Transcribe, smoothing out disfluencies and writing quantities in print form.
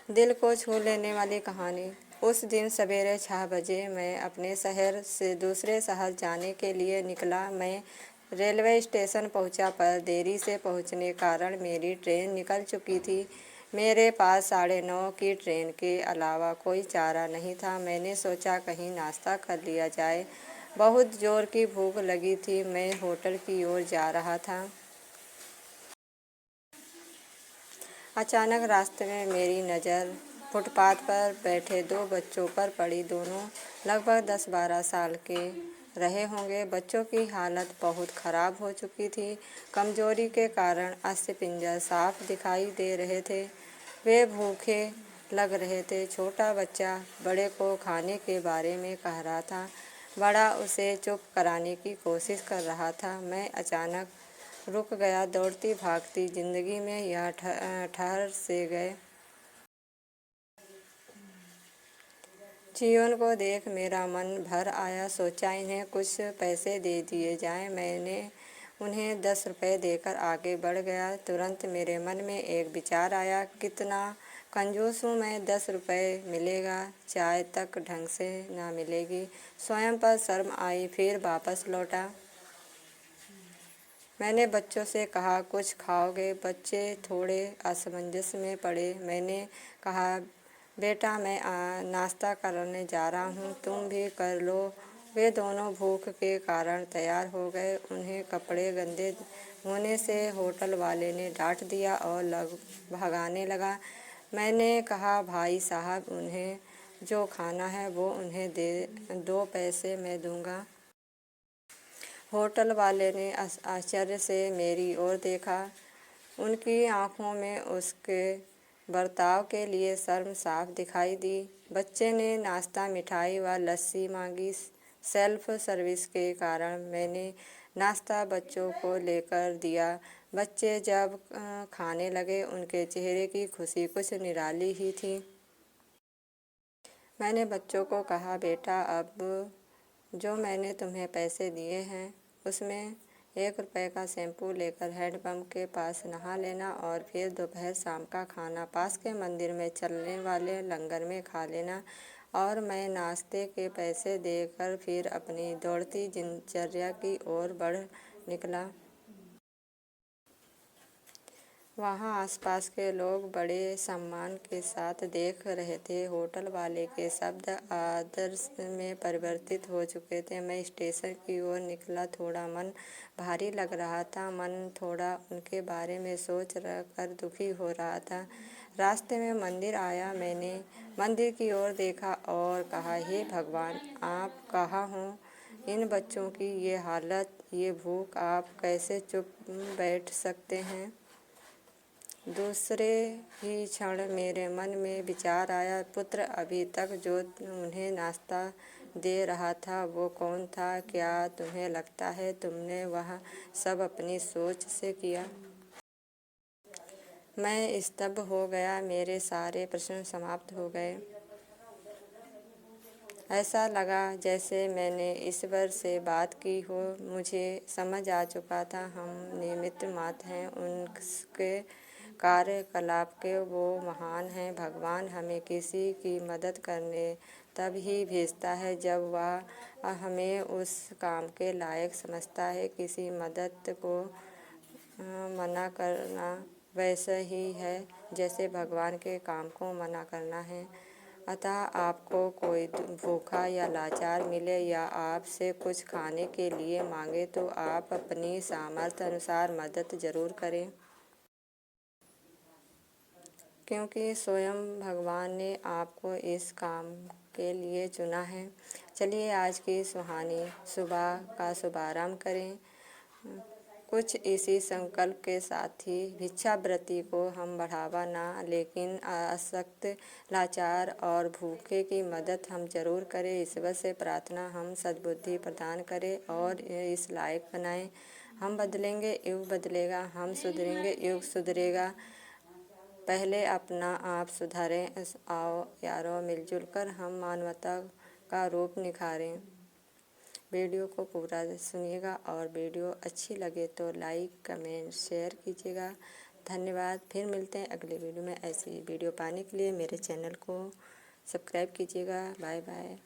दिल को छू लेने वाली कहानी। उस दिन सवेरे 6 बजे मैं अपने शहर से दूसरे शहर जाने के लिए निकला। मैं रेलवे स्टेशन पहुंचा, पर देरी से पहुंचने कारण मेरी ट्रेन निकल चुकी थी। मेरे पास 9:30 की ट्रेन के अलावा कोई चारा नहीं था। मैंने सोचा कहीं नाश्ता कर लिया जाए। बहुत ज़ोर की भूख लगी थी। मैं होटल की ओर जा रहा था। अचानक रास्ते में मेरी नज़र फुटपाथ पर बैठे 2 बच्चों पर पड़ी। दोनों लगभग 10-12 साल के रहे होंगे। बच्चों की हालत बहुत ख़राब हो चुकी थी। कमज़ोरी के कारण अस्थिपंजर साफ दिखाई दे रहे थे। वे भूखे लग रहे थे। छोटा बच्चा बड़े को खाने के बारे में कह रहा था। बड़ा उसे चुप कराने की कोशिश कर रहा था। मैं अचानक रुक गया। दौड़ती भागती जिंदगी में यह ठहर से गए। जीवन को देख मेरा मन भर आया। सोचा इन्हें कुछ पैसे दे दिए जाएं। मैंने उन्हें 10 रुपये देकर आगे बढ़ गया। तुरंत मेरे मन में एक विचार आया, कितना कंजूस हूँ मैं। 10 रुपये मिलेगा, चाय तक ढंग से ना मिलेगी। स्वयं पर शर्म आई, फिर वापस लौटा। मैंने बच्चों से कहा, कुछ खाओगे? बच्चे थोड़े असमंजस में पड़े। मैंने कहा, बेटा मैं नाश्ता करने जा रहा हूँ, तुम भी कर लो। वे दोनों भूख के कारण तैयार हो गए। उन्हें कपड़े गंदे होने से होटल वाले ने डांट दिया और भगाने लगा। मैंने कहा, भाई साहब, उन्हें जो खाना है वो उन्हें दे दो, पैसे मैं दूंगा। होटल वाले ने आश्चर्य से मेरी ओर देखा। उनकी आंखों में उसके बर्ताव के लिए शर्म साफ दिखाई दी। बच्चे ने नाश्ता, मिठाई व लस्सी मांगी। सेल्फ सर्विस के कारण मैंने नाश्ता बच्चों को लेकर दिया। बच्चे जब खाने लगे, उनके चेहरे की खुशी कुछ निराली ही थी। मैंने बच्चों को कहा, बेटा अब जो मैंने तुम्हें पैसे दिए हैं उसमें 1 रुपये का शैम्पू लेकर हैंडपंप के पास नहा लेना और फिर दोपहर शाम का खाना पास के मंदिर में चलने वाले लंगर में खा लेना। और मैं नाश्ते के पैसे देकर फिर अपनी दौड़ती दिनचर्या की ओर बढ़ निकला। वहाँ आसपास के लोग बड़े सम्मान के साथ देख रहे थे। होटल वाले के शब्द आदर्श में परिवर्तित हो चुके थे। मैं स्टेशन की ओर निकला। थोड़ा मन भारी लग रहा था। मन थोड़ा उनके बारे में सोच कर दुखी हो रहा था। रास्ते में मंदिर आया। मैंने मंदिर की ओर देखा और कहा, हे भगवान, आप कहाँ हो? इन बच्चों की ये हालत, ये भूख, आप कैसे चुप बैठ सकते हैं? दूसरे ही क्षण मेरे मन में विचार आया, पुत्र अभी तक जो उन्हें नाश्ता दे रहा था वो कौन था? क्या तुम्हें लगता है तुमने वह सब अपनी सोच से किया? मैं स्तब्ध हो गया। मेरे सारे प्रश्न समाप्त हो गए। ऐसा लगा जैसे मैंने ईश्वर से बात की हो। मुझे समझ आ चुका था, हम निमित्त मात्र हैं, उनके कार्यकलाप के वो महान हैं। भगवान हमें किसी की मदद करने तब ही भेजता है जब वह हमें उस काम के लायक समझता है। किसी मदद को मना करना वैसे ही है जैसे भगवान के काम को मना करना है। अतः आपको कोई भूखा या लाचार मिले या आपसे कुछ खाने के लिए मांगे तो आप अपनी सामर्थ्य अनुसार मदद जरूर करें, क्योंकि स्वयं भगवान ने आपको इस काम के लिए चुना है। चलिए आज की सुहानी सुबह का शुभारंभ करें। कुछ इसी संकल्प के साथ ही भिक्षावृत्ति को हम बढ़ावा ना, लेकिन आसक्त, लाचार और भूखे की मदद हम जरूर करें। ईश्वर से प्रार्थना हम सद्बुद्धि प्रदान करें और इस लायक बनाएं। हम बदलेंगे, युग बदलेगा। हम सुधरेंगे, युग सुधरेगा। पहले अपना आप सुधारें। आओ यारों, मिलजुल कर हम मानवता का रूप निखारें। वीडियो को पूरा सुनिएगा और वीडियो अच्छी लगे तो लाइक, कमेंट, शेयर कीजिएगा। धन्यवाद। फिर मिलते हैं अगले वीडियो में। ऐसी वीडियो पाने के लिए मेरे चैनल को सब्सक्राइब कीजिएगा। Bye bye.